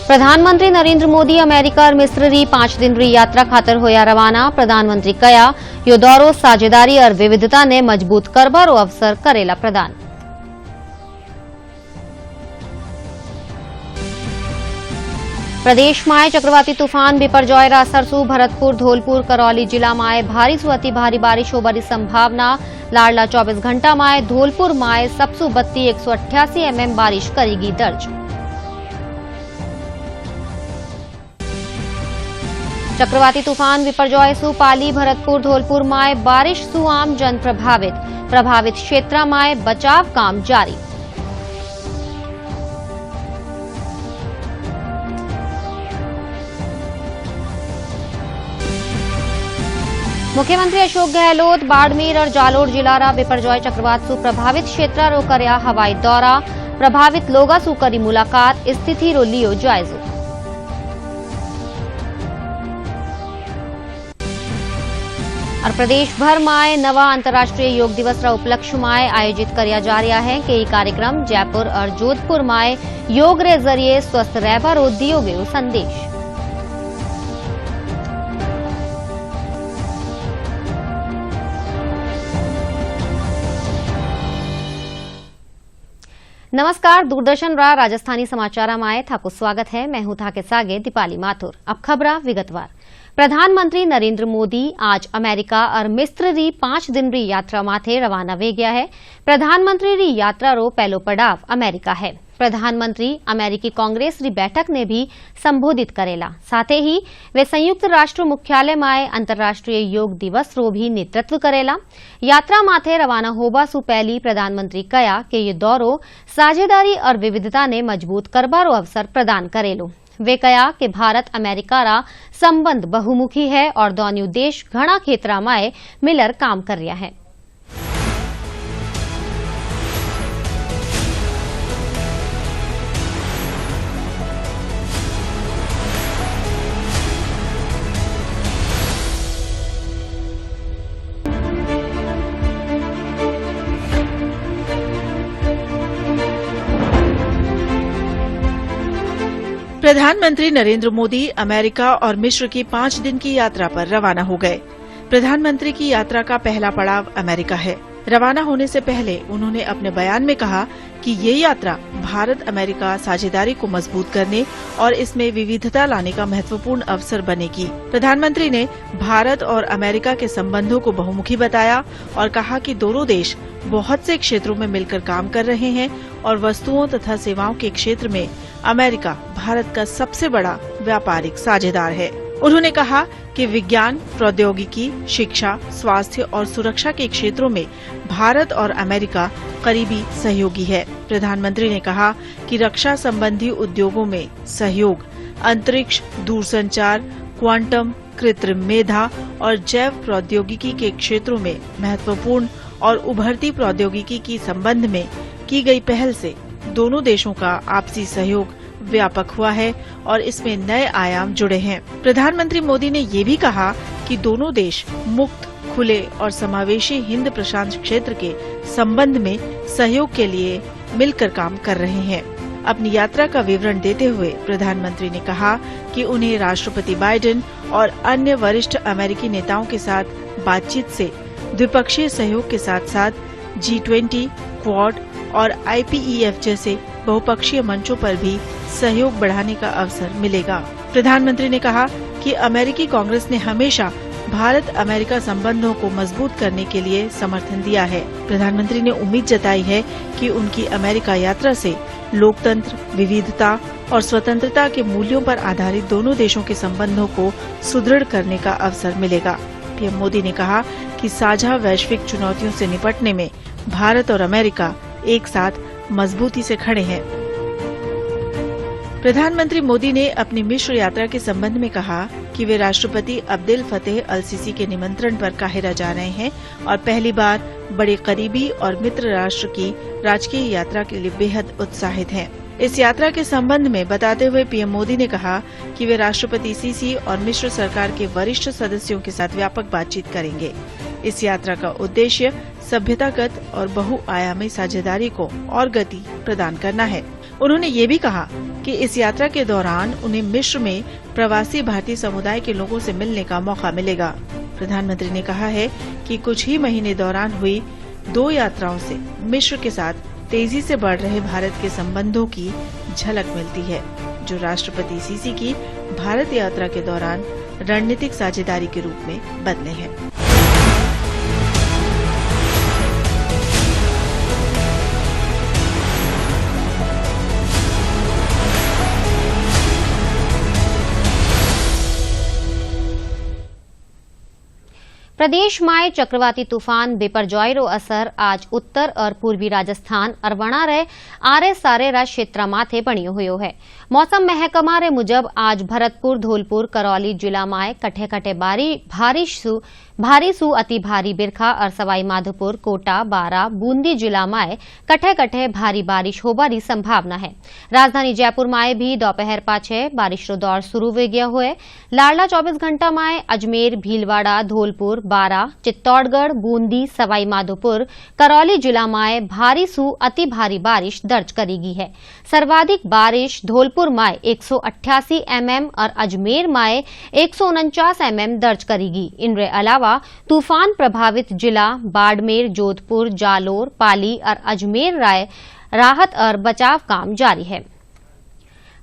प्रधानमंत्री नरेंद्र मोदी अमेरिका और मिस्र री 5 दिन री यात्रा खातर होया रवाना। प्रधानमंत्री कया यो दौरो साझेदारी और विविधता ने मजबूत करबारो अवसर करेला प्रदान। प्रदेश में चक्रवाती तूफान बिपरजॉय रा असर भरतपुर, धौलपुर, करौली जिला में भारी से अति भारी बारिश होबारी संभावना। लाडला 24 घंटा में धौलपुर में सबसु बत्ती 188 mm बारिश करेगी दर्ज। चक्रवाती तूफान बिपरजॉय सु पाली, भरतपुर, धौलपुर में बारिश सु आम जन प्रभावित क्षेत्र में बचाव काम जारी। मुख्यमंत्री अशोक गहलोत बाड़मेर और जालोर जिला रा बिपरजॉय चक्रवात सु प्रभावित क्षेत्र रो करया हवाई दौरा। प्रभावित लोगा सु करी मुलाकात, स्थिति रो लियो जायजो। और प्रदेश भर में नवा अंतर्राष्ट्रीय योग दिवस रा उपलक्ष्य में आयोजित किया जा रहा है। कई कार्यक्रम जयपुर और जोधपुर में योग रे जरिए स्वस्थ रहबा रो दियो गयो संदेश। नमस्कार, दूरदर्शन रा राजस्थानी समाचार में थाको स्वागत है। मैं हूं थाके सागे दीपाली माथुर। अब खबरा विगतवार। प्रधानमंत्री नरेंद्र मोदी आज अमेरिका और मिस्र री 5 दिन री यात्रा माथे रवाना वे गया है। प्रधानमंत्री री यात्रा रो पहलो पड़ाव अमेरिका है। प्रधानमंत्री अमेरिकी कांग्रेस री बैठक ने भी संबोधित करेला। साथ ही वे संयुक्त राष्ट्र मुख्यालय में अंतर्राष्ट्रीय योग दिवस रो भी नेतृत्व करेला। यात्रा माथे रवाना होबा सु पहली प्रधानमंत्री कया कि ये दौरो साझेदारी और विविधता ने मजबूत करबारो अवसर प्रदान करेलो। वे कया कि भारत अमेरिका रा संबंध बहुमुखी है और दोनों देश घना क्षेत्र में मिलर काम कर रहा है। प्रधानमंत्री नरेंद्र मोदी अमेरिका और मिस्र की 5 दिन की यात्रा पर रवाना हो गए। प्रधानमंत्री की यात्रा का पहला पड़ाव अमेरिका है। रवाना होने से पहले उन्होंने अपने बयान में कहा कि ये यात्रा भारत अमेरिका साझेदारी को मजबूत करने और इसमें विविधता लाने का महत्वपूर्ण अवसर बनेगी। प्रधानमंत्री ने भारत और अमेरिका के संबंधों को बहुमुखी बताया और कहा कि दोनों देश बहुत से क्षेत्रों में मिलकर काम कर रहे हैं और वस्तुओं तथा सेवाओं के क्षेत्र में अमेरिका भारत का सबसे बड़ा व्यापारिक साझेदार है। उन्होंने कहा कि विज्ञान, प्रौद्योगिकी, शिक्षा, स्वास्थ्य और सुरक्षा के क्षेत्रों में भारत और अमेरिका करीबी सहयोगी है। प्रधानमंत्री ने कहा कि रक्षा संबंधी उद्योगों में सहयोग, अंतरिक्ष, दूरसंचार, क्वांटम, कृत्रिम मेधा और जैव प्रौद्योगिकी के क्षेत्रों में महत्वपूर्ण और उभरती प्रौद्योगिकी की संबंध में की गई पहल से दोनों देशों का आपसी सहयोग व्यापक हुआ है और इसमें नए आयाम जुड़े हैं। प्रधानमंत्री मोदी ने ये भी कहा कि दोनों देश मुक्त, खुले और समावेशी हिंद प्रशांत क्षेत्र के संबंध में सहयोग के लिए मिलकर काम कर रहे हैं। अपनी यात्रा का विवरण देते हुए प्रधानमंत्री ने कहा कि उन्हें राष्ट्रपति बाइडेन और अन्य वरिष्ठ अमेरिकी नेताओं के साथ बातचीत से द्विपक्षीय सहयोग के साथ साथ G20, क्वाड और IPEF जैसे बहुपक्षीय मंचों पर भी सहयोग बढ़ाने का अवसर मिलेगा। प्रधानमंत्री ने कहा कि अमेरिकी कांग्रेस ने हमेशा भारत अमेरिका संबंधों को मजबूत करने के लिए समर्थन दिया है। प्रधानमंत्री ने उम्मीद जताई है कि उनकी अमेरिका यात्रा से लोकतंत्र, विविधता और स्वतंत्रता के मूल्यों पर आधारित दोनों देशों के संबंधों को सुदृढ़ करने का अवसर मिलेगा। पीएम मोदी ने कहा कि साझा वैश्विक चुनौतियों से निपटने में भारत और अमेरिका एक साथ मजबूती से खड़े हैं। प्रधानमंत्री मोदी ने अपनी मिस्र यात्रा के संबंध में कहा कि वे राष्ट्रपति अब्देल फतेह अल सीसी के निमंत्रण पर काहिरा जा रहे हैं और पहली बार बड़े करीबी और मित्र राष्ट्र की राजकीय यात्रा के लिए बेहद उत्साहित हैं। इस यात्रा के संबंध में बताते हुए पीएम मोदी ने कहा कि वे राष्ट्रपति सीसी और मिस्र सरकार के वरिष्ठ सदस्यों के साथ व्यापक बातचीत करेंगे। इस यात्रा का उद्देश्य सभ्यतागत और बहुआयामी साझेदारी को और गति प्रदान करना है। उन्होंने ये भी कहा कि इस यात्रा के दौरान उन्हें मिस्र में प्रवासी भारतीय समुदाय के लोगों से मिलने का मौका मिलेगा। प्रधानमंत्री ने कहा है कि कुछ ही महीने दौरान हुई 2 यात्राओं से मिस्र के साथ तेजी से बढ़ रहे भारत के संबंधों की झलक मिलती है, जो राष्ट्रपति सीसी की भारत यात्रा के दौरान रणनीतिक साझेदारी के रूप में बदले हैं। प्रदेश में चक्रवाती तूफान बिपरजॉय रो असर आज उत्तर और पूर्वी राजस्थान अरवणा रे आरे सारे रा क्षेत्र माथे बणियो हुयो है। मौसम महकमा रे मुजब आज भरतपुर, धौलपुर, करौली जिला में कठे कठे भारी सु अति भारी बिरखा और सवाई माधोपुर, कोटा, बारा, बूंदी जिला में कठे कठे भारी बारिश होबारी संभावना है। राजधानी जयपुर में भी दोपहर पाछे बारिश रो दौर शुरू हो गया हुए। लाडला 24 घंटा में अजमेर, भीलवाड़ा, धौलपुर, बारा, चित्तौड़गढ़, बूंदी, सवाई माधोपुर, करौली जिला में भारी सु अति भारी बारिश दर्ज करेगी है। सर्वाधिक बारिश धौलपुर में 188 mm और अजमेर में 149 mm दर्ज करेगी। इनके अलावा तूफान प्रभावित जिला बाड़मेर, जोधपुर, जालोर, पाली और अजमेर राहत और बचाव काम जारी है।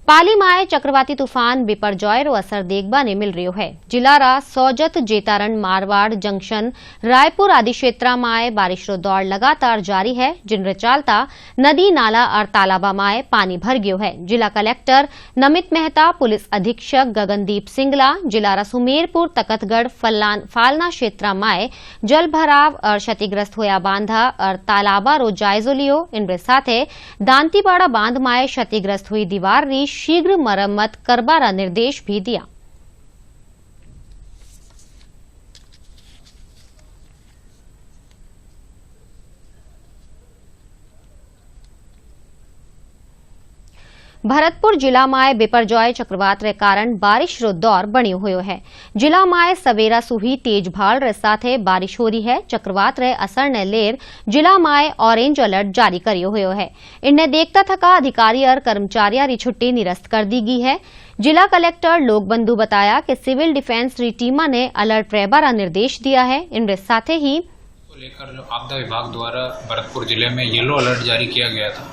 पाली में चक्रवाती तूफान बिपरजॉय रो असर देखबा ने मिल रही है। जिला रा सोजत, जेतारण, मारवाड़, जंक्शन, रायपुर आदि क्षेत्र में बारिश रो दौर लगातार जारी है, जिनरे चालता नदी, नाला और तालाबा में पानी भर गयो है। जिला कलेक्टर नमित मेहता, पुलिस अधीक्षक गगनदीप सिंगला, जिला रा सुमेरपुर, तकतगढ़, फालना क्षेत्र में जल भराव और क्षतिग्रस्त होया बांधा और तालाबा रो जायजो लियो। इनके साथे दांतीवाड़ा बांध में क्षतिग्रस्त हुई दीवार री शीघ्र मरम्मत करबारा निर्देश भी दिया। भरतपुर जिला में बिपरजॉय चक्रवात रे कारण बारिश रो दौर बन्यो हुयो है। जिला में सवेरा सुही तेज भाल रे साथे बारिश हो रही है। चक्रवात रे असर ने लेर जिला में ऑरेंज अलर्ट जारी करियो हुयो है। इन्हें देखता थका अधिकारी और कर्मचारियों री छुट्टी निरस्त कर दी गई है। जिला कलेक्टर लोकबंधु बताया कि सिविल डिफेंस री टीमा ने अलर्ट रहबारा निर्देश दिया है। इनके साथ ही लेकर जो आपदा विभाग द्वारा भरतपुर जिले में येलो अलर्ट जारी किया गया था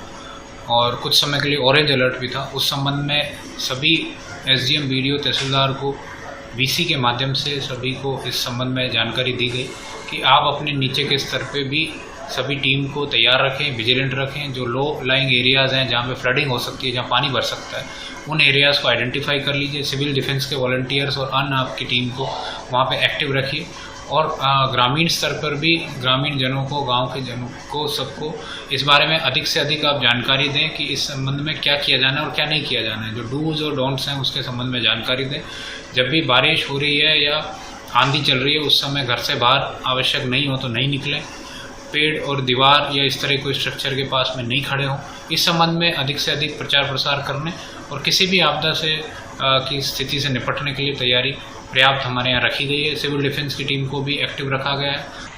और कुछ समय के लिए ऑरेंज अलर्ट भी था। उस संबंध में सभी एसडीएम, बीडीओ, तहसीलदार को वीसी के माध्यम से सभी को इस संबंध में जानकारी दी गई कि आप अपने नीचे के स्तर पे भी सभी टीम को तैयार रखें, विजिलेंट रखें। जो लो लाइंग एरियाज़ हैं जहाँ पे फ्लडिंग हो सकती है, जहाँ पानी भर सकता है, उन एरियाज़ को आइडेंटिफाई कर लीजिए। सिविल डिफेंस के वॉलंटियर्स और अन्य आपकी टीम को वहाँ पे एक्टिव रखिए और ग्रामीण स्तर पर भी ग्रामीण जनों को, गांव के जनों को, सबको इस बारे में अधिक से अधिक आप जानकारी दें कि इस संबंध में क्या किया जाना है और क्या नहीं किया जाना है। जो डूज और डोंट्स हैं उसके संबंध में जानकारी दें। जब भी बारिश हो रही है या आंधी चल रही है उस समय घर से बाहर आवश्यक नहीं हो तो नहीं निकलें। पेड़ और दीवार या इस तरह कोई स्ट्रक्चर के पास में नहीं खड़े हों। इस संबंध में अधिक से अधिक प्रचार प्रसार करने और किसी भी आपदा से की स्थिति से निपटने के लिए तैयारी पर्याप्त हमारे यहाँ रखी गई है। सिविल डिफेंस की टीम को भी एक्टिव रखा गया है।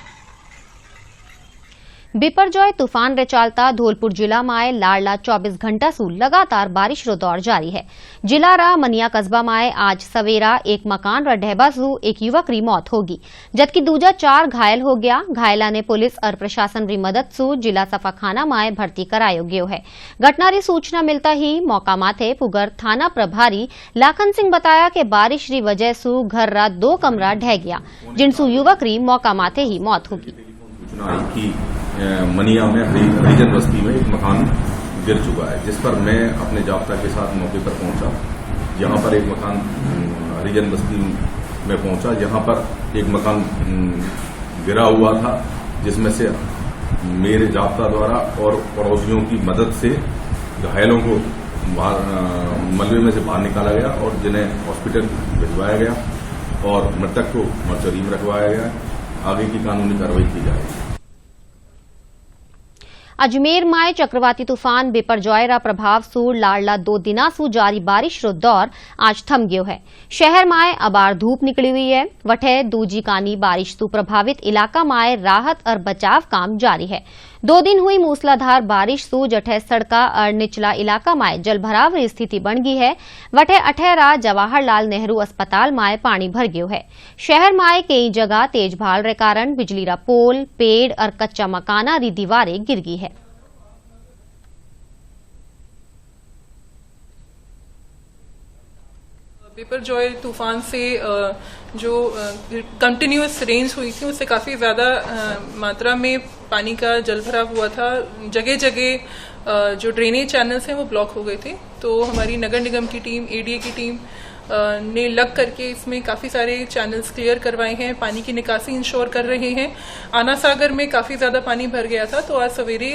बिपरजॉय तूफान रे चालता धौलपुर जिला में लाडला 24 घंटा सु लगातार बारिश रो दौर जारी है। जिला रा मनिया कस्बा में आज सवेरा एक मकान रा ढहबा सु एक युवक री मौत होगी, जबकि दूजा 4 घायल हो गया। घायला ने पुलिस और प्रशासन री मदद सु जिला सफाखाना में भर्ती करायो गयो है। घटना री सूचना मिलता ही मौका माथे पुगर थाना प्रभारी लाखन सिंह बताया कि बारिश री वजह सु घर रा 2 कमरा ढह गया, जिनसु युवक री मौका माथे ही मौत होगी। मनिया में हरिजन बस्ती में एक मकान गिर चुका है, जिस पर मैं अपने जाब्ता के साथ मौके पर पहुंचा। यहाँ पर एक मकान हरिजन बस्ती में पहुंचा, जहाँ पर एक मकान गिरा हुआ था, जिसमें से मेरे जाब्ता द्वारा और पड़ोसियों की मदद से घायलों को मलबे में से बाहर निकाला गया और जिन्हें हॉस्पिटल भिजवाया गया और मृतक को मर्चरी में रखवाया गया। आगे की कानूनी कार्रवाई की जाएगी। अजमेर में चक्रवाती तूफान बिपरजॉय रा प्रभाव सु लाडला 2 दिना सु जारी बारिश रो दौर आज थम गयो है। शहर में अबार धूप निकली हुई है। वठे दूजी कानी बारिश सु प्रभावित इलाका में राहत और बचाव काम जारी है। दो दिन हुई मूसलाधार बारिश सू जठे सड़का और निचला इलाका में जलभराव री स्थिति बन गई है। वठे अठेरा जवाहरलाल नेहरू अस्पताल में पानी भर गयो है। शहर में कई जगह तेज भाल रे कारण बिजली रा पोल, पेड़ और कच्चा मकाना री दीवारें गिर गई है। बिपरजॉय तूफान से जो कंटिन्यूअस रेंज हुई थी उससे काफ़ी ज़्यादा मात्रा में पानी का जलभराव हुआ था। जगह जगह जो ड्रेनेज चैनल्स हैं वो ब्लॉक हो गए थे। तो हमारी नगर निगम की टीम, एडीए की टीम ने लग करके इसमें काफ़ी सारे चैनल्स क्लियर करवाए हैं, पानी की निकासी इंश्योर कर रहे हैं। आना सागर में काफ़ी ज़्यादा पानी भर गया था, तो आज सवेरे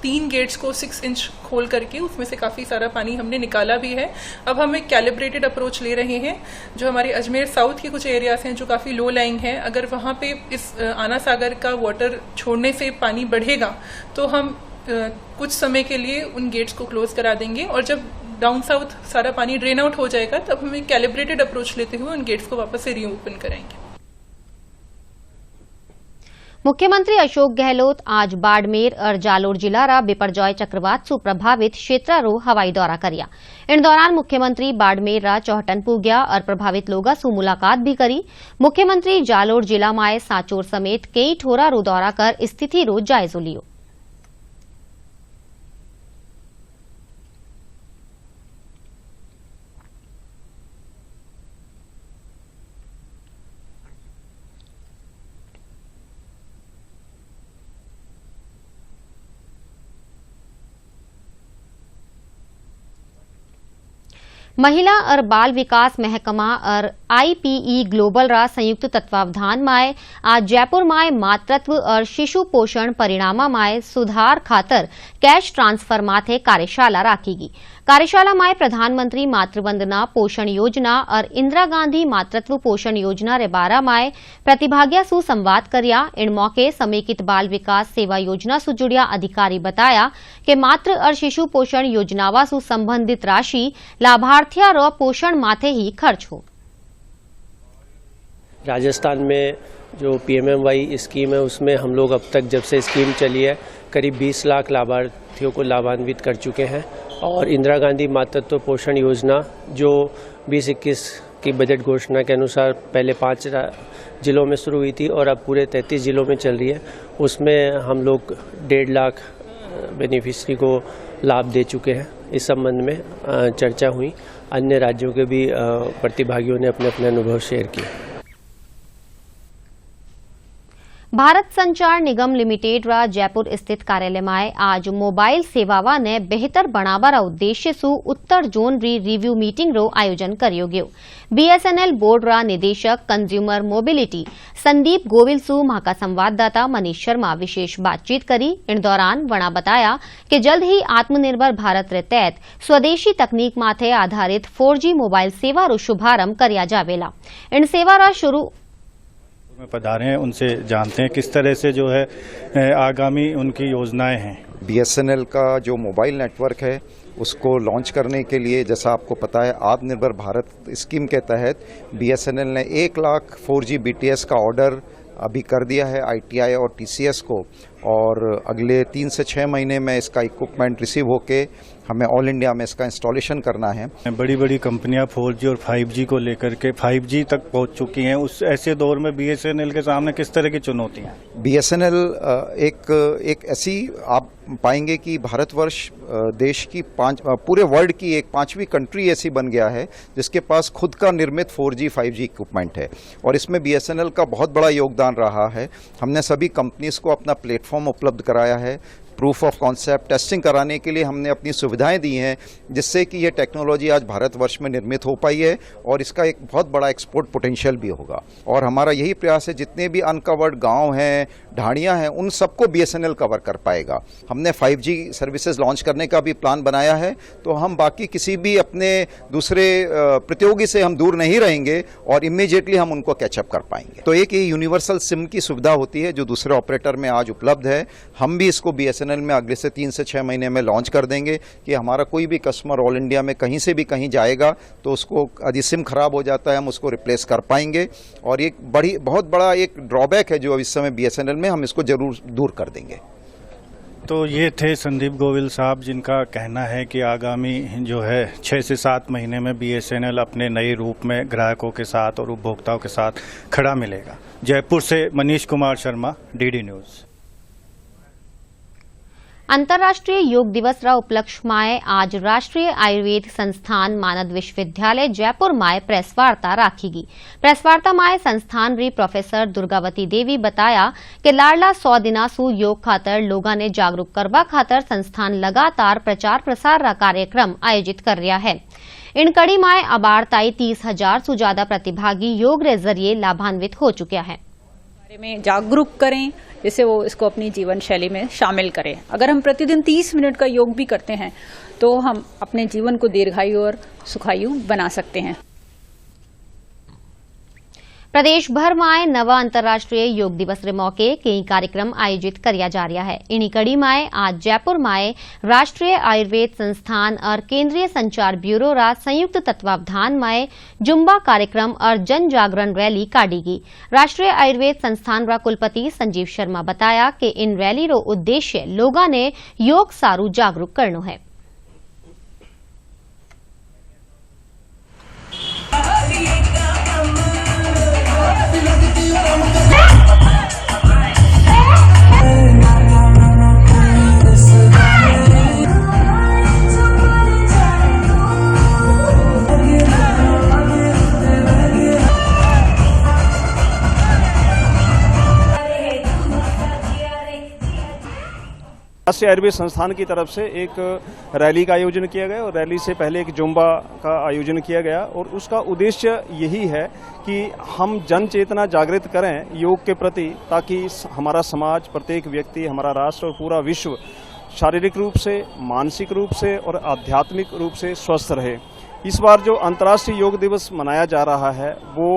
3 गेट्स को 6 इंच खोल करके उसमें से काफ़ी सारा पानी हमने निकाला भी है। अब हम एक कैलिब्रेटेड अप्रोच ले रहे हैं। जो हमारे अजमेर साउथ के कुछ एरियाज हैं जो काफ़ी लो लाइंग हैं, अगर वहाँ पे इस आना सागर का वाटर छोड़ने से पानी बढ़ेगा तो हम कुछ समय के लिए उन गेट्स को क्लोज करा देंगे, और जब डाउन साउथ सारा पानी ड्रेन आउट हो जाएगा तब हम एक कैलिब्रेटेड अप्रोच लेते हुए उन गेट्स को वापस से रीओपन करेंगे। मुख्यमंत्री अशोक गहलोत आज बाड़मेर और जालोर जिला रा बिपरजॉय चक्रवात सु प्रभावित क्षेत्र रो हवाई दौरा करिया। इन दौरान मुख्यमंत्री बाड़मेर रा चौहटन पुग्या और प्रभावित लोगा सु मुलाकात भी करी। मुख्यमंत्री जालोर जिला में सांचोर समेत कई ठोरा रो दौरा कर स्थिति रो जायजो लियो। महिला और बाल विकास महकमा और आईपीई ग्लोबल रा संयुक्त तत्वावधान में आज जयपुर में मातृत्व और शिशु पोषण परिणामा में सुधार खातर कैश ट्रांसफर माथे कार्यशाला राखीगी। कार्यशाला में प्रधानमंत्री मातृवंदना पोषण योजना और इंदिरा गांधी मातृत्व पोषण योजना रे बारा में प्रतिभागिया सु संवाद करिया। इन मौके समेकित बाल विकास सेवा योजना सु जुड़िया अधिकारी बताया कि मातृ और शिशु पोषण योजनावा सु संबंधित राशि लाभार्थिया रो पोषण माथे ही खर्च हो। राजस्थान में जो पीएमएमवाई स्कीम है उसमें हम लोग अब तक जब से स्कीम चली है करीब 20 लाख लाभार्थियों को लाभान्वित कर चुके हैं। और इंदिरा गांधी मातृत्व पोषण योजना जो 2021 की बजट घोषणा के अनुसार पहले 5 जिलों में शुरू हुई थी और अब पूरे 33 जिलों में चल रही है, उसमें हम लोग 1.5 लाख बेनिफिशरी को लाभ दे चुके हैं। इस संबंध में चर्चा हुई, अन्य राज्यों के भी प्रतिभागियों ने अपने अपने अनुभव शेयर किए। भारत संचार निगम लिमिटेड रा जयपुर स्थित कार्यालय में आज मोबाइल सेवावा ने बेहतर बनावा उद्देश्य सु उत्तर जोन री रिव्यू मीटिंग रो आयोजन करियो गयो। बीएसएनएल बोर्ड रा निदेशक कंज्यूमर मोबिलिटी संदीप गोविल सु महाका संवाददाता मनीष शर्मा विशेष बातचीत करी। इन दौरान वणा बताया कि जल्द ही आत्मनिर्भर भारत रे तहत स्वदेशी तकनीक माथे आधारित 4G मोबाइल सेवा रो शुभारंभ करिया जावेला। इन सेवा रा शुरू में पधारे हैं, उनसे जानते हैं किस तरह से जो है आगामी उनकी योजनाएं हैं। बीएसएनएल का जो मोबाइल नेटवर्क है उसको लॉन्च करने के लिए, जैसा आपको पता है, आत्मनिर्भर भारत स्कीम के तहत बीएसएनएल ने 1 लाख 4G BTS का ऑर्डर अभी कर दिया है आईटीआई और टीसीएस को, और अगले 3 से 6 महीने में इसका इक्विपमेंट रिसीव होके हमें ऑल इंडिया में इसका इंस्टॉलेशन करना है। बड़ी बड़ी कंपनियां 4G और 5G को लेकर के 5G तक पहुंच चुकी हैं। उस ऐसे दौर में बीएसएनएल के सामने किस तरह की चुनौतियां? बीएसएनएल एक ऐसी आप पाएंगे कि भारतवर्ष देश की पूरे वर्ल्ड की एक 5वीं कंट्री ऐसी बन गया है जिसके पास खुद का निर्मित 4G 5G इक्विपमेंट है, और इसमें बीएसएनएल का बहुत बड़ा योगदान रहा है। हमने सभी कंपनीज को अपना प्लेटफॉर्म उपलब्ध कराया है, प्रूफ ऑफ कॉन्सेप्ट टेस्टिंग कराने के लिए हमने अपनी सुविधाएं दी हैं, जिससे कि ये टेक्नोलॉजी आज भारतवर्ष में निर्मित हो पाई है और इसका एक बहुत बड़ा एक्सपोर्ट पोटेंशियल भी होगा। और हमारा यही प्रयास है जितने भी अनकवर्ड गांव हैं, ढाणियां हैं, उन सबको बीएसएनएल कवर कर पाएगा। हमने 5G सर्विसेज लॉन्च करने का भी प्लान बनाया है, तो हम बाकी किसी भी अपने दूसरे प्रतियोगी से हम दूर नहीं रहेंगे और इमीडिएटली हम उनको कैचअप कर पाएंगे। तो एक ये यूनिवर्सल सिम की सुविधा होती है जो दूसरे ऑपरेटर में आज उपलब्ध है। हम भी इसको बीएसएनएल में अगले से 3 से 6 महीने में लॉन्च कर देंगे कि हमारा कोई भी कस्टमर ऑल इंडिया में कहीं से भी कहीं जाएगा तो उसको यदि सिम खराब हो जाता है हम उसको रिप्लेस कर पाएंगे। और एक बहुत बड़ा एक ड्रॉबैक है जो इस समय बीएसएनएल में, हम इसको जरूर दूर कर देंगे। तो ये थे संदीप गोविल साहब, जिनका कहना है कि आगामी जो है 6 से 7 महीने में BSNL अपने नए रूप में ग्राहकों के साथ और उपभोक्ताओं के साथ खड़ा मिलेगा। जयपुर से मनीष कुमार शर्मा, DD न्यूज़। अंतर्राष्ट्रीय योग दिवस रा उपलक्ष्य माए आज राष्ट्रीय आयुर्वेद संस्थान मानद विश्वविद्यालय जयपुर माए प्रेस वार्ता राखीगी। प्रेस वार्ता माए संस्थान री प्रोफेसर दुर्गावती देवी बताया कि लाडला 100 दिना सु योग खातर लोगा ने जागरूक करवा खातर संस्थान लगातार प्रचार प्रसार रा कार्यक्रम आयोजित कर रहा है। इन कड़ी माए अबार ताई 30,000 से ज्यादा प्रतिभागी योग रे जरिए लाभान्वित हो चुके हैं। में जागरूक करें, जिससे वो इसको अपनी जीवन शैली में शामिल करें। अगर हम प्रतिदिन 30 मिनट का योग भी करते हैं तो हम अपने जीवन को दीर्घायु और सुखायु बना सकते हैं। प्रदेश भर माए नवा अंतर्राष्ट्रीय योग दिवस रे मौके कई कार्यक्रम आयोजित किया जा रहा है। इन्हीं कड़ी माए आज जयपुर माए राष्ट्रीय आयुर्वेद संस्थान और केंद्रीय संचार ब्यूरो रा संयुक्त तत्वावधान माए जुम्बा कार्यक्रम और जन जागरण रैली काढ़ीगी। राष्ट्रीय आयुर्वेद संस्थान रा कुलपति संजीव शर्मा बताया कि इन रैली रो उद्देश्य लोगा ने योग सारू जागरूक करनो है। राष्ट्रीय आयुर्वेद संस्थान की तरफ से एक रैली का आयोजन किया गया और रैली से पहले एक जुम्बा का आयोजन किया गया और उसका उद्देश्य यही है कि हम जन चेतना जागृत करें योग के प्रति, ताकि हमारा समाज, प्रत्येक व्यक्ति, हमारा राष्ट्र और पूरा विश्व शारीरिक रूप से, मानसिक रूप से और आध्यात्मिक रूप से स्वस्थ रहे। इस बार जो अंतर्राष्ट्रीय योग दिवस मनाया जा रहा है वो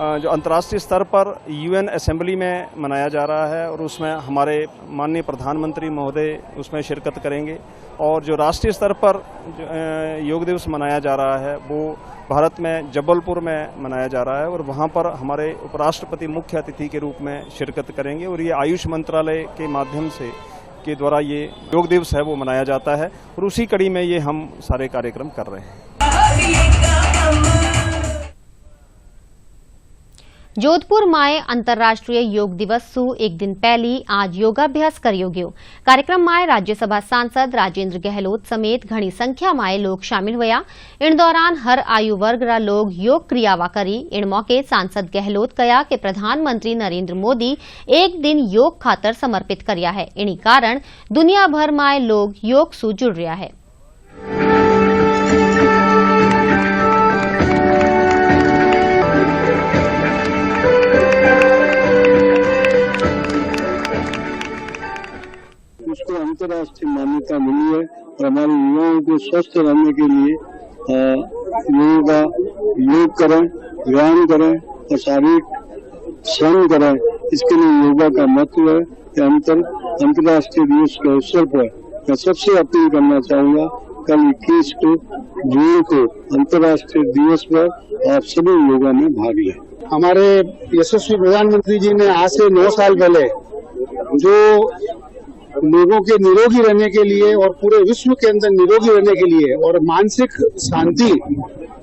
जो अंतर्राष्ट्रीय स्तर पर UN असेंबली में मनाया जा रहा है और उसमें हमारे माननीय प्रधानमंत्री महोदय उसमें शिरकत करेंगे। और जो राष्ट्रीय स्तर पर योग दिवस मनाया जा रहा है वो भारत में जबलपुर में मनाया जा रहा है और वहाँ पर हमारे उपराष्ट्रपति मुख्य अतिथि के रूप में शिरकत करेंगे और ये आयुष मंत्रालय के माध्यम से के द्वारा ये योग दिवस है वो मनाया जाता है और उसी कड़ी में ये हम सारे कार्यक्रम कर रहे हैं। जोधपुर माए अंतर्राष्ट्रीय योग दिवस सु एक दिन पहली आज योगाभ्यास करियोग्यो। कार्यक्रम माए राज्यसभा सांसद राजेंद्र गहलोत समेत घनी संख्या माए लोग शामिल हुआ। इन दौरान हर आयु वर्ग रा लोग योग क्रियावा करी। इन मौके सांसद गहलोत कहा कि प्रधानमंत्री नरेंद्र मोदी एक दिन योग खातर समर्पित करया है। इन्हीं कारण दुनिया भर माए लोग योग सु जुड़ रहा है। उसको अंतर्राष्ट्रीय मान्यता मिली है और हमारे युवाओं को स्वस्थ रहने के लिए योग करें, व्यायाम करें और शारीरिक श्रम करें। इसके लिए योगा का महत्व है। अंतर्राष्ट्रीय दिवस के अवसर पर मैं सबसे अपील करना चाहूंगा, कल 21 जून को अंतर्राष्ट्रीय दिवस पर आप सभी योगा में भाग लें। हमारे यशस्वी प्रधानमंत्री जी ने आज से 9 साल पहले जो लोगों के निरोगी रहने के लिए और पूरे विश्व के अंदर निरोगी रहने के लिए और मानसिक शांति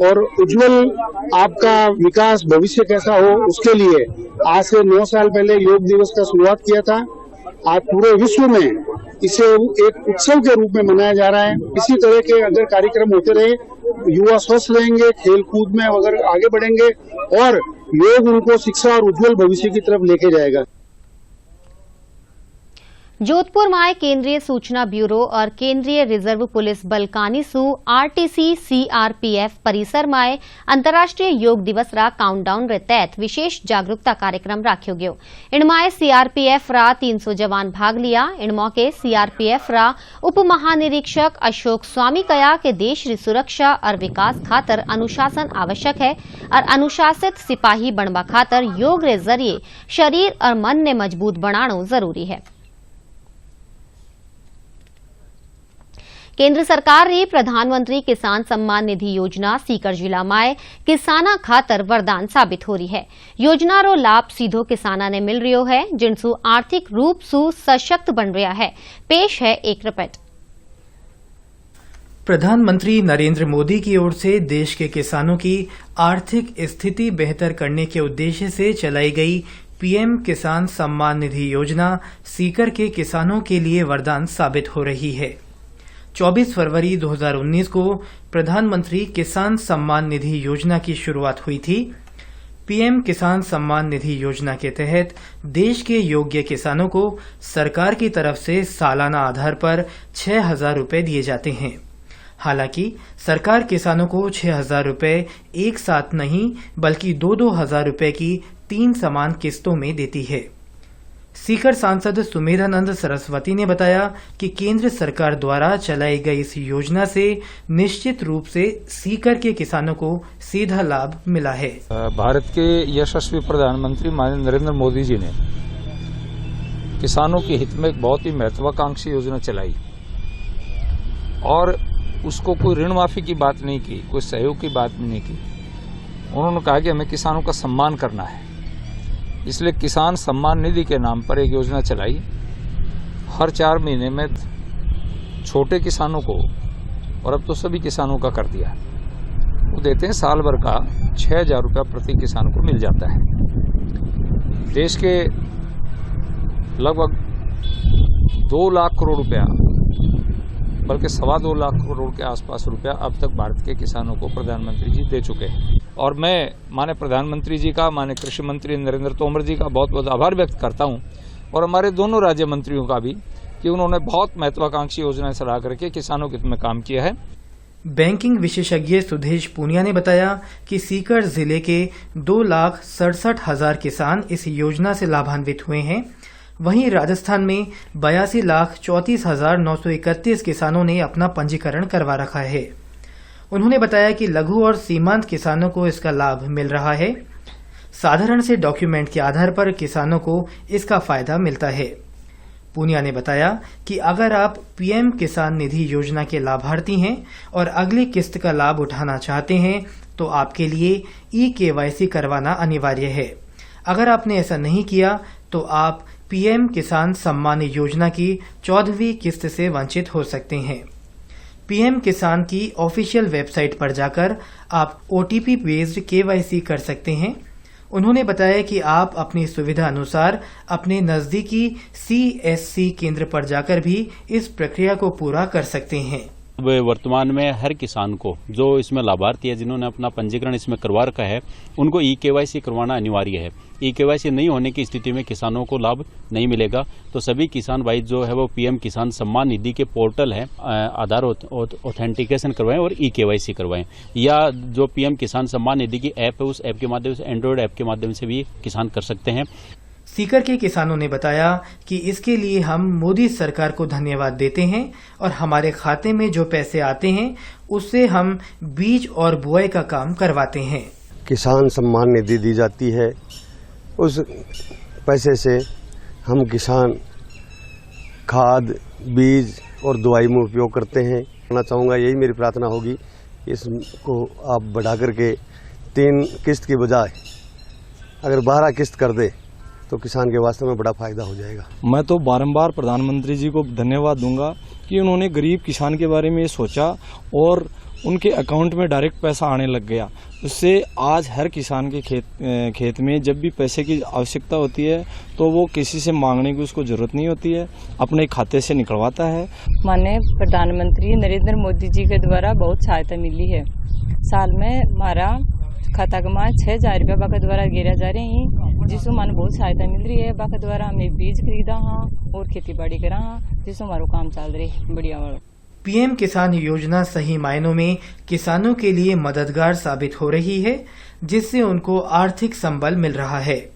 और उज्जवल आपका विकास भविष्य कैसा हो उसके लिए आज से 9 साल पहले योग दिवस का शुरुआत किया था। आज पूरे विश्व में इसे एक उत्सव के रूप में मनाया जा रहा है। इसी तरह के अगर कार्यक्रम होते रहे, युवा स्वस्थ रहेंगे, खेल कूद में अगर आगे बढ़ेंगे और योग उनको शिक्षा और उज्जवल भविष्य की तरफ लेके जाएगा। जोधपुर माए केंद्रीय सूचना ब्यूरो और केंद्रीय रिजर्व पुलिस बल कानीसू RTC CRPF परिसर माए अंतर्राष्ट्रीय योग दिवस रा काउंटडाउन रे तहत विशेष जागरूकता कार्यक्रम राख्यो गयो। इन माए CRPF रा 300 जवान भाग लिया। इन मौके CRPF रा उप महानिरीक्षक अशोक स्वामी कहा कि देश री सुरक्षा और विकास खातर अनुशासन आवश्यक है और अनुशासित सिपाही बनवा खातर योग रे जरिए शरीर और मन ने मजबूत बनाना जरूरी है। केंद्र सरकार री प्रधानमंत्री किसान सम्मान निधि योजना सीकर जिला में किसाना खातर वरदान साबित हो रही है। योजना रो लाभ सीधो किसाना ने मिल रही है, जिनसु आर्थिक रूप सु सशक्त बन रहा है। पेश है एक रिपोर्ट। प्रधानमंत्री नरेंद्र मोदी की ओर से देश के किसानों की आर्थिक स्थिति बेहतर करने के उद्देश्य से चलाई गई पीएम किसान सम्मान निधि योजना सीकर के किसानों के लिए वरदान साबित हो रही है। 24 फरवरी 2019 को प्रधानमंत्री किसान सम्मान निधि योजना की शुरुआत हुई थी। पीएम किसान सम्मान निधि योजना के तहत देश के योग्य किसानों को सरकार की तरफ से सालाना आधार पर 6,000 रुपए दिए जाते हैं। हालांकि सरकार किसानों को 6,000 रुपए एक साथ नहीं बल्कि 2-2 हजार रुपए की 3 समान किस्तों में देती है। सीकर सांसद सुमेधानंद सरस्वती ने बताया कि केंद्र सरकार द्वारा चलाई गई इस योजना से निश्चित रूप से सीकर के किसानों को सीधा लाभ मिला है। भारत के यशस्वी प्रधानमंत्री माननीय नरेंद्र मोदी जी ने किसानों के हित में एक बहुत ही महत्वाकांक्षी योजना चलाई और उसको कोई ऋण माफी की बात नहीं की, कोई सहयोग की बात नहीं की। उन्होंने कहा कि हमें किसानों का सम्मान करना है, इसलिए किसान सम्मान निधि के नाम पर एक योजना चलाई। हर 4 महीने में छोटे किसानों को और अब तो सभी किसानों का कर दिया, वो देते हैं साल भर का 6,000 रुपया प्रति किसान को मिल जाता है। देश के लगभग 2 लाख करोड़ रुपया बल्कि 2.25 लाख करोड़ के आसपास रुपया अब तक भारत के किसानों को प्रधानमंत्री जी दे चुके हैं। और मैं माननीय प्रधानमंत्री जी का, माननीय कृषि मंत्री नरेंद्र तोमर जी का बहुत बहुत आभार व्यक्त करता हूं और हमारे दोनों राज्य मंत्रियों का भी कि उन्होंने बहुत महत्वाकांक्षी योजनाएं सलाह करके किसानों के हित में काम किया है। बैंकिंग विशेषज्ञ सुदेश पूनिया ने बताया कि सीकर जिले के 2,67,000 किसान इस योजना से लाभान्वित हुए हैं। वहीं राजस्थान में 82,34,931 किसानों ने अपना पंजीकरण करवा रखा है। उन्होंने बताया कि लघु और सीमांत किसानों को इसका लाभ मिल रहा है। साधारण से डॉक्यूमेंट के आधार पर किसानों को इसका फायदा मिलता है। पूनिया ने बताया कि अगर आप पीएम किसान निधि योजना के लाभार्थी हैं और अगली किस्त का लाभ उठाना चाहते हैं तो आपके लिए ई-केवाईसी करवाना अनिवार्य है। अगर आपने ऐसा नहीं किया तो आप पीएम किसान सम्मान योजना की 14वीं किस्त से वंचित हो सकते हैं। पीएम किसान की ऑफिशियल वेबसाइट पर जाकर आप ओटीपी बेस्ड केवाईसी कर सकते हैं। उन्होंने बताया कि आप अपनी सुविधा अनुसार अपने नजदीकी सीएससी केंद्र पर जाकर भी इस प्रक्रिया को पूरा कर सकते हैं। वर्तमान में हर किसान को जो इसमें लाभार्थी है, जिन्होंने अपना पंजीकरण इसमें करवा रखा है, उनको ई-केवाईसी करवाना अनिवार्य है। ई-केवाईसी नहीं होने की स्थिति में किसानों को लाभ नहीं मिलेगा। तो सभी किसान भाई जो है वो पीएम किसान सम्मान निधि के पोर्टल है, आधार ऑथेंटिकेशन करवाएं और ई-केवाईसी करवाएं, या जो पीएम किसान सम्मान निधि की ऐप है उस ऐप के माध्यम से, एंड्रॉइड ऐप के माध्यम से भी किसान कर सकते हैं। सीकर के किसानों ने बताया कि इसके लिए हम मोदी सरकार को धन्यवाद देते हैं और हमारे खाते में जो पैसे आते हैं उससे हम बीज और बुआई का काम करवाते हैं। किसान सम्मान निधि दी जाती है, उस पैसे से हम किसान खाद, बीज और दवाई में उपयोग करते हैं। कहना चाहूँगा, यही मेरी प्रार्थना होगी, इसको आप बढ़ा करके 3 किस्त की बजाय अगर 12 किस्त कर दे तो किसान के वास्ते में बड़ा फायदा हो जाएगा। मैं तो बारंबार प्रधानमंत्री जी को धन्यवाद दूंगा कि उन्होंने गरीब किसान के बारे में सोचा और उनके अकाउंट में डायरेक्ट पैसा आने लग गया। उससे आज हर किसान के खेत में जब भी पैसे की आवश्यकता होती है तो वो किसी से मांगने की उसको जरूरत नहीं होती है, अपने खाते से निकलवाता है। माननीय प्रधानमंत्री नरेंद्र मोदी जी के द्वारा बहुत सहायता मिली है। साल में हमारा खाता कमा 6,000 रुपया बाका द्वारा गिरा जा रहे हैं, जिससे मन बहुत सहायता मिल रही है। बाका द्वारा हमने बीज खरीदा हाँ और खेती बाड़ी करा हाँ, जिससे हमारा काम चल रही है बढ़िया वाला। पीएम किसान योजना सही मायनों में किसानों के लिए मददगार साबित हो रही है, जिससे उनको आर्थिक संबल मिल रहा है।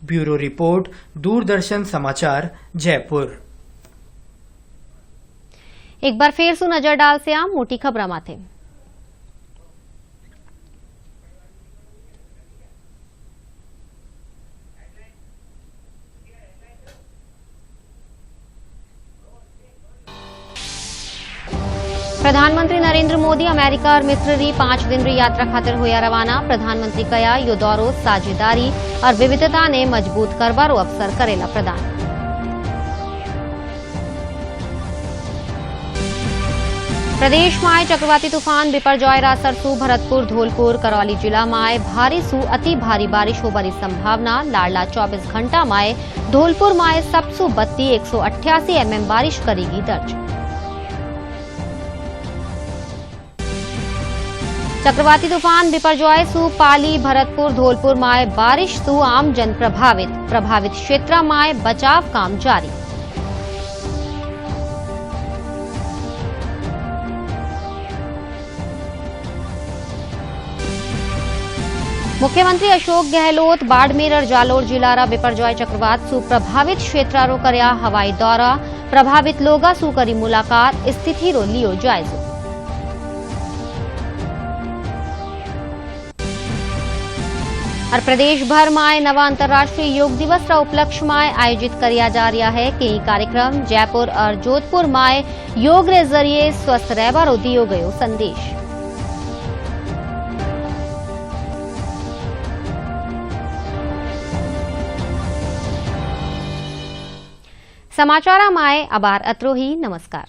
ब्यूरो रिपोर्ट, दूरदर्शन समाचार, जयपुर। एक बार फिर से नजर डाल से आम मोटी खबरा माथे। प्रधानमंत्री नरेंद्र मोदी अमेरिका और मिस्र री 5 दिन री यात्रा खातिर हुआ रवाना। प्रधानमंत्री कया यो दौरो साझेदारी और विविधता ने मजबूत करवारो अवसर करेला प्रदान। प्रदेश में चक्रवाती तूफान बिपरजॉय रा सरसू भरतपुर धौलपुर करौली जिला में भारी सु अति भारी बारिश होबारी संभावना। लाडला 24 घंटा में धौलपुर में सबसू बत्ती 188 mm बारिश करेगी दर्ज। चक्रवाती तूफान बिपरजॉय सु पाली भरतपुर धौलपुर में बारिश सु आम जन प्रभावित क्षेत्र में बचाव काम जारी। मुख्यमंत्री अशोक गहलोत बाड़मेर और जालोर जिला रा बिपरजॉय चक्रवात सु प्रभावित क्षेत्रों करया हवाई दौरा। प्रभावित लोगा सु करी मुलाकात, स्थिति रो लियो जायजो। और प्रदेश भर में नवा अंतर्राष्ट्रीय योग दिवस रा उपलक्ष्य में आयोजित किया जा रहा है कई कार्यक्रम। जयपुर और जोधपुर में योग रे जरिए स्वस्थ रहबा रो दियो गयो संदेश। समाचार में अबार अत्रोही। नमस्कार।